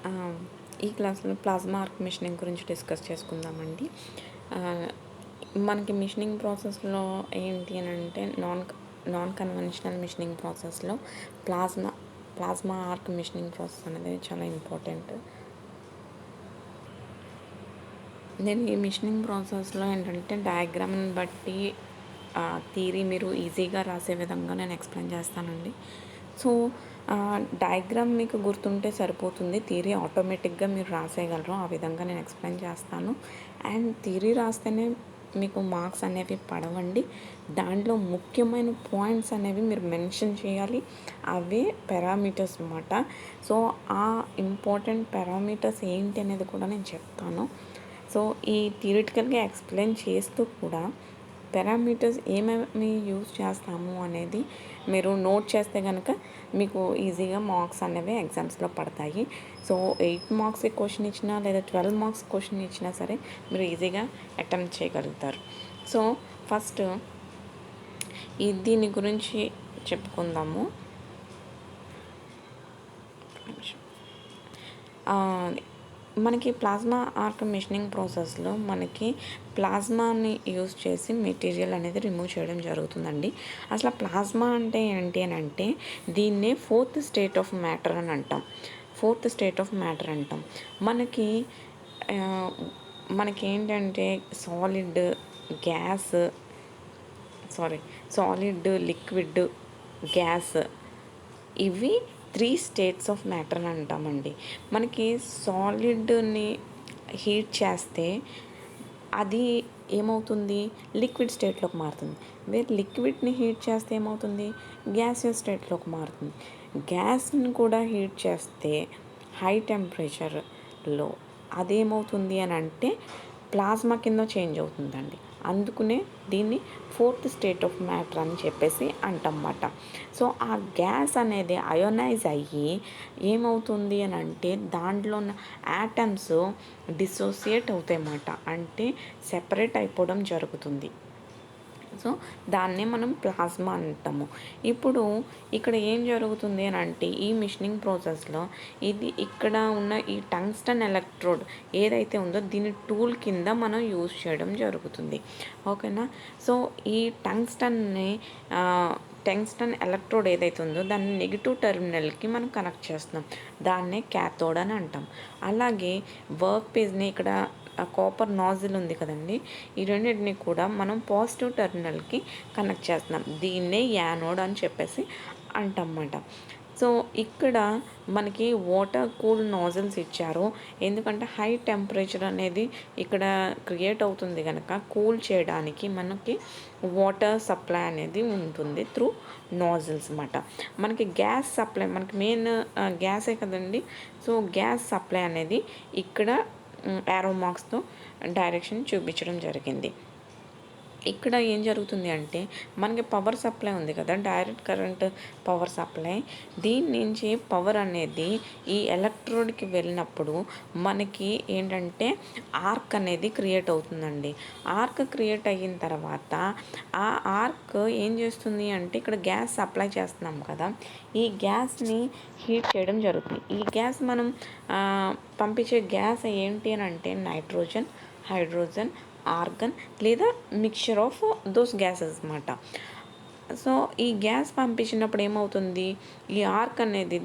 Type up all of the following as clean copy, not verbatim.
ఆ, ఈ క్లాస్లో ప్లాస్మా ఆర్క్ మిషనింగ్ గురించి డిస్కస్ చేసుకుందామండి. ఆ, మనకి మిషనింగ్ ప్రాసెస్లో ఏంటి అని అంటే నాన్ కన్వెన్షనల్ మిషనింగ్ ప్రాసెస్లో plasma plasma arc machining process అనేది చాలా ఇంపార్టెంట్. నేను ఈ మిషనింగ్ ప్రాసెస్లో ఏంటంటే డయాగ్రామ్ని బట్టి థియరీ మీరు ఈజీగా రాసే విధంగా నేను ఎక్స్ప్లెయిన్ చేస్తానండి. సో డయాగ్రామ్ మీకు గుర్తుంటే సరిపోతుంది, థియరీ ఆటోమేటిక్గా మీరు రాసేయగలరు. ఆ విధంగా నేను ఎక్స్ప్లెయిన్ చేస్తాను. అండ్ థియరీ రాస్తేనే మీకు మార్క్స్ అనేవి పడవండి. దాంట్లో ముఖ్యమైన పాయింట్స్ అనేవి మీరు మెన్షన్ చేయాలి. అవే పారామీటర్స్ అన్నమాట. సో ఆ ఇంపార్టెంట్ పారామీటర్స్ ఏంటి అనేది కూడా నేను చెప్తాను. సో ఈ థియరిటికల్గా ఎక్స్ప్లెయిన్ చేస్తూ కూడా పారామీటర్స్ ఏమేమి యూజ్ చేస్తాము అనేది మీరు నోట్ చేస్తే కనుక మీకు ఈజీగా మార్క్స్ అనేవి ఎగ్జామ్స్లో పడతాయి. సో 8 మార్క్స్ క్వశ్చన్ ఇచ్చినా లేదా 12 మార్క్స్ క్వశ్చన్ ఇచ్చినా సరే మీరు ఈజీగా అటెంప్ట్ చేయగలుగుతారు. సో ఫస్ట్ దీని గురించి చెప్పుకుందాము. మనకి ప్లాస్మా ఆర్క్ మిషనింగ్ ప్రాసెస్లో మనకి ప్లాస్మాని యూజ్ చేసి మెటీరియల్ అనేది రిమూవ్ చేయడం జరుగుతుందండి. అసలు ప్లాస్మా అంటే ఏంటి అని అంటే దీన్నే ఫోర్త్ స్టేట్ ఆఫ్ మ్యాటర్ అని అంటాం. మనకేంటంటే సాలిడ్, లిక్విడ్, గ్యాస్, ఇవి 3 స్టేట్స్ ఆఫ్ మ్యాటర్ అని అంటామండి. మనకి సాలిడ్ని హీట్ చేస్తే అది ఏమవుతుంది, లిక్విడ్ స్టేట్లోకి మారుతుంది. లిక్విడ్ని హీట్ చేస్తే ఏమవుతుంది, గ్యాసియస్ స్టేట్లోకి మారుతుంది. గ్యాస్ని కూడా హీట్ చేస్తే హై టెంపరేచర్లో అదేమవుతుంది అని అంటే ప్లాస్మా కింద చేంజ్ అవుతుందండి. అందుకునే దీన్ని ఫోర్త్ స్టేట్ ఆఫ్ మ్యాటర్ అని చెప్పేసి అంటన్నమాట. సో ఆ గ్యాస్ అనేది అయోనైజ్ అయ్యి ఏమవుతుంది అని అంటే దాంట్లో ఉన్న యాటమ్స్ డిసోసియేట్ అవుతాయి అన్నమాట. అంటే సెపరేట్ అయిపోవడం జరుగుతుంది. సో దాన్నే మనం ప్లాస్మా అంటాము. ఇప్పుడు ఇక్కడ ఏం జరుగుతుంది అని అంటే ఈ మిషనింగ్ ప్రాసెస్లో ఇక్కడ ఉన్న ఈ టంగ్స్టన్ ఎలక్ట్రోడ్ ఏదైతే ఉందో దీని టూల్ కింద మనం యూజ్ చేయడం జరుగుతుంది. ఓకేనా. సో ఈ టంగ్స్టన్ ఎలక్ట్రోడ్ ఏదైతే ఉందో దాన్ని నెగిటివ్ టెర్మినల్కి మనం కనెక్ట్ చేస్తున్నాం. దాన్నే క్యాథోడ్ అని అంటాం. అలాగే వర్క్ పేజ్ని ఇక్కడ కాపర్ నాజిల్ ఉంది కదండి, ఈ రెండింటిని కూడా మనం పాజిటివ్ టెర్మినల్కి కనెక్ట్ చేస్తున్నాం. దీన్నే యానోడ్ అని చెప్పేసి అంటన్నమాట. సో ఇక్కడ మనకి వాటర్ కూల్ నాజిల్స్ ఇచ్చారు. ఎందుకంటే హై టెంపరేచర్ అనేది ఇక్కడ క్రియేట్ అవుతుంది కనుక కూల్ చేయడానికి మనకి వాటర్ సప్లై అనేది ఉంటుంది త్రూ నాజిల్స్ అన్నమాట. మనకి గ్యాస్ సప్లై, మనకి మెయిన్ గ్యాసే కదండి. సో గ్యాస్ సప్లై అనేది ఇక్కడ యారో మార్క్స్తో డైరెక్షన్ చూపించడం జరిగింది. ఇక్కడ ఏం జరుగుతుంది అంటే మనకి పవర్ సప్లై ఉంది కదా, డైరెక్ట్ కరెంట్ పవర్ సప్లై. దీని నుంచి పవర్ అనేది ఈ ఎలక్ట్రోడ్కి వెళ్ళినప్పుడు మనకి ఏంటంటే ఆర్క్ అనేది క్రియేట్ అవుతుందండి. ఆర్క్ క్రియేట్ అయిన తర్వాత ఆ ఆర్క్ ఏం చేస్తుంది అంటే ఇక్కడ గ్యాస్ సప్లై చేస్తున్నాం కదా, ఈ గ్యాస్ని హీట్ చేయడం జరుగుతుంది. ఈ గ్యాస్ మనం పంపించే గ్యాస్ ఏంటి అని అంటే నైట్రోజన్, హైడ్రోజన్, ఆర్గన్ లేదా మిక్చర్ ఆఫ్ దోస్ గ్యాసెస్ అన్నమాట. సో ఈ గ్యాస్ పంపించినప్పుడు ఏమవుతుంది, ఈ ఆర్క్ అనేది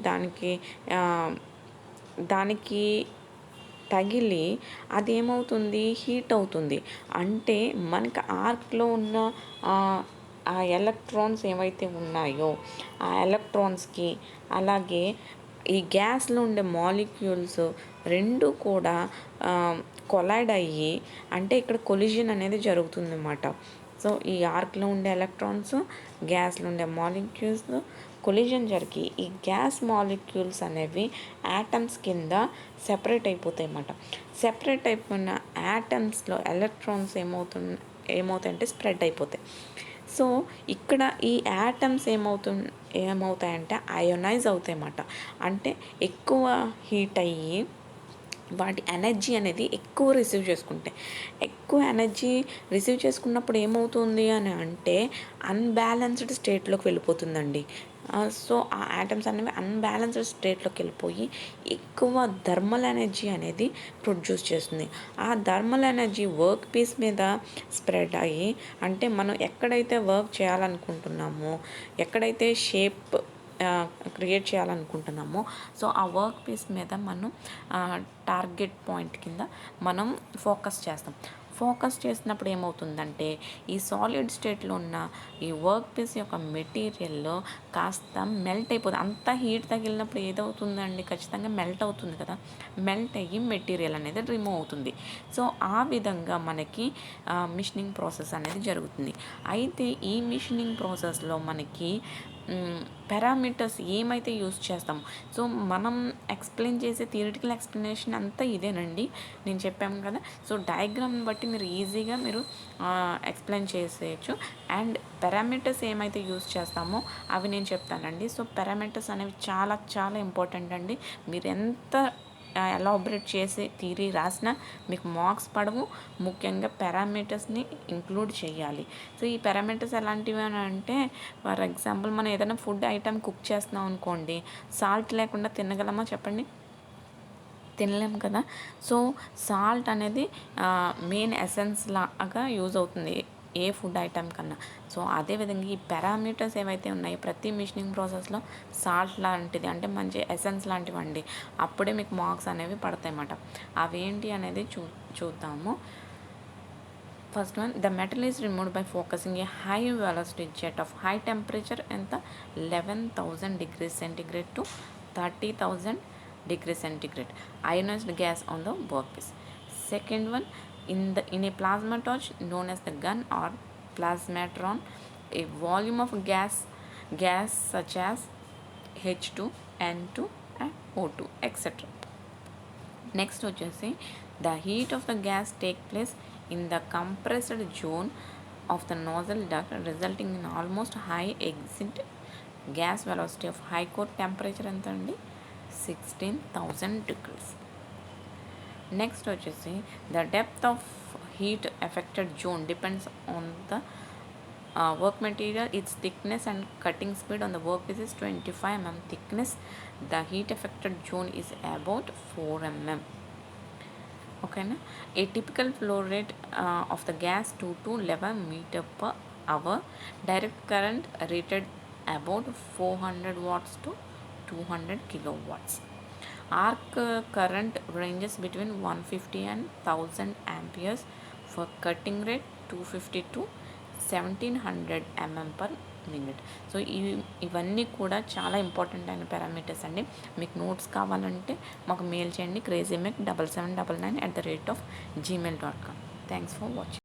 దానికి తగిలి అది ఏమవుతుంది, హీట్ అవుతుంది. అంటే మనకి ఆర్క్లో ఉన్న ఆ ఎలక్ట్రాన్స్ ఏవైతే ఉన్నాయో ఆ ఎలక్ట్రాన్స్కి అలాగే ఈ గ్యాస్లో ఉండే మాలిక్యూల్స్ రెండు కూడా కొలైడ్ అయ్యి, అంటే ఇక్కడ కొలిజన్ అనేది జరుగుతుంది అన్నమాట. సో ఈ ఆర్క్లో ఉండే ఎలక్ట్రాన్స్, గ్యాస్లో ఉండే మాలిక్యూల్స్ కొలిజన్ జరిగి ఈ గ్యాస్ మాలిక్యూల్స్ అనేవి యాటమ్స్ కింద సెపరేట్ అయిపోతాయి అన్నమాట. సెపరేట్ అయిపోయిన యాటమ్స్లో ఎలక్ట్రాన్స్ ఏమవుతాయంటే స్ప్రెడ్ అయిపోతాయి. సో ఇక్కడ ఈ యాటమ్స్ ఏమవుతాయంటే అయోనైజ్ అవుతాయి అన్నమాట. అంటే ఎక్కువ హీట్ అయ్యి వాటి ఎనర్జీ అనేది ఎక్కువ రిసీవ్ చేసుకుంటాయి. ఎక్కువ ఎనర్జీ రిసీవ్ చేసుకున్నప్పుడు ఏమవుతుంది అని అంటే అన్‌బ్యాలెన్స్‌డ్ స్టేట్‌లోకి వెళ్ళిపోతుందండి. సో, ఆ యాటమ్స్ అనేవి అన్‌బ్యాలెన్స్‌డ్ స్టేట్‌లోకి వెళ్ళిపోయి ఎక్కువ థర్మల్ ఎనర్జీ అనేది ప్రొడ్యూస్ చేస్తుంది. ఆ థర్మల్ ఎనర్జీ వర్క్ పీస్ మీద స్ప్రెడ్ అయ్యి, అంటే మనం ఎక్కడైతే వర్క్ చేయాలనుకుంటున్నామో, ఎక్కడైతే షేప్ క్రియేట్ చేయాలనుకుంటున్నామో, సో ఆ వర్క్ పీస్ మీద మనం టార్గెట్ పాయింట్ కింద మనం ఫోకస్ చేస్తాం. ఫోకస్ చేసినప్పుడు ఏమవుతుందంటే ఈ సాలిడ్ స్టేట్లో ఉన్న ఈ వర్క్ పీస్ యొక్క మెటీరియల్లో కాస్త మెల్ట్ అయిపోతుంది. అంత హీట్ తగిలినప్పుడు ఏదవుతుందండి, ఖచ్చితంగా మెల్ట్ అవుతుంది కదా. మెల్ట్ అయ్యి మెటీరియల్ అనేది రిమూవ్ అవుతుంది. సో ఆ విధంగా మనకి మిషనింగ్ ప్రాసెస్ అనేది జరుగుతుంది. అయితే ఈ మిషనింగ్ ప్రాసెస్లో మనకి పారామీటర్స్ ఏమైతే యూస్ చేస్తామో, సో మనం ఎక్స్ప్లెయిన్ చేసే థియరిటికల్ ఎక్స్ప్లెనేషన్ అంతా ఇదేనండి, నేను చెప్పాము కదా. సో డయాగ్రామ్ని బట్టి మీరు ఈజీగా మీరు ఎక్స్ప్లెయిన్ చేసేయచ్చు. అండ్ పారామీటర్స్ ఏమైతే యూస్ చేస్తామో అవి నేను చెప్తానండి. సో పారామీటర్స్ అనేవి చాలా చాలా ఇంపార్టెంట్ అండి. మీరు ఎంత ఎలాబరేట్ చేసి థియరీ రాసినా మీకు మార్క్స్ పడవు. ముఖ్యంగా పారామీటర్స్ని ఇంక్లూడ్ చేయాలి. సో ఈ పారామీటర్స్ ఎలాంటివి అని అంటే, ఫర్ ఎగ్జాంపుల్ మనం ఏదైనా ఫుడ్ ఐటెం కుక్ చేస్తున్నాం అనుకోండి, సాల్ట్ లేకుండా తినగలమా చెప్పండి? తినలేం కదా. సో సాల్ట్ అనేది మెయిన్ ఎసెన్స్ లాగా యూజ్ అవుతుంది ఏ ఫుడ్ ఐటెం కన్నా. సో అదేవిధంగా ఈ పారామీటర్స్ ఏవైతే ఉన్నాయో ప్రతి మిషనింగ్ ప్రాసెస్లో సాల్ట్ లాంటిది, అంటే మంచి ఎసెన్స్ లాంటివి అండి. అప్పుడే మీకు మార్క్స్ అనేవి పడతాయి అన్నమాట. అవేంటి అనేది చూద్దాము. First one, the metal is removed by focusing A high velocity jet of high temperature ఎంత 11,000 degrees centigrade to 30,000 degrees centigrade ionized gas on the workpiece. Second one, in a plasma torch known as the gun or plasmatron, a volume of gas such as H2, N2 and O2 etc. Next వచ్చేసి the heat of the gas take place in the compressed zone of the nozzle duct resulting in almost high exit gas velocity of high core temperature ఎంత అండి 16,000 degrees. Next వచ్చేసి the depth of heat affected zone depends on the work material, its thickness and cutting speed on the workpiece is 25 mm thickness. The heat affected zone is about 4 mm. Okay na? A typical flow rate of the gas 2 to 11 meter per hour. Direct current rated about 400 watts to 200 kilowatts. Arc current ranges between 150 and 1000 amperes for cutting rate 250 to 1700 mm per minute. So ఇవన్నీ కూడా చాలా important అయిన parameters అండి. మీకు notes కావాలంటే మాకు mail చేయండి crazymac7799@gmail.com. Thanks for watching.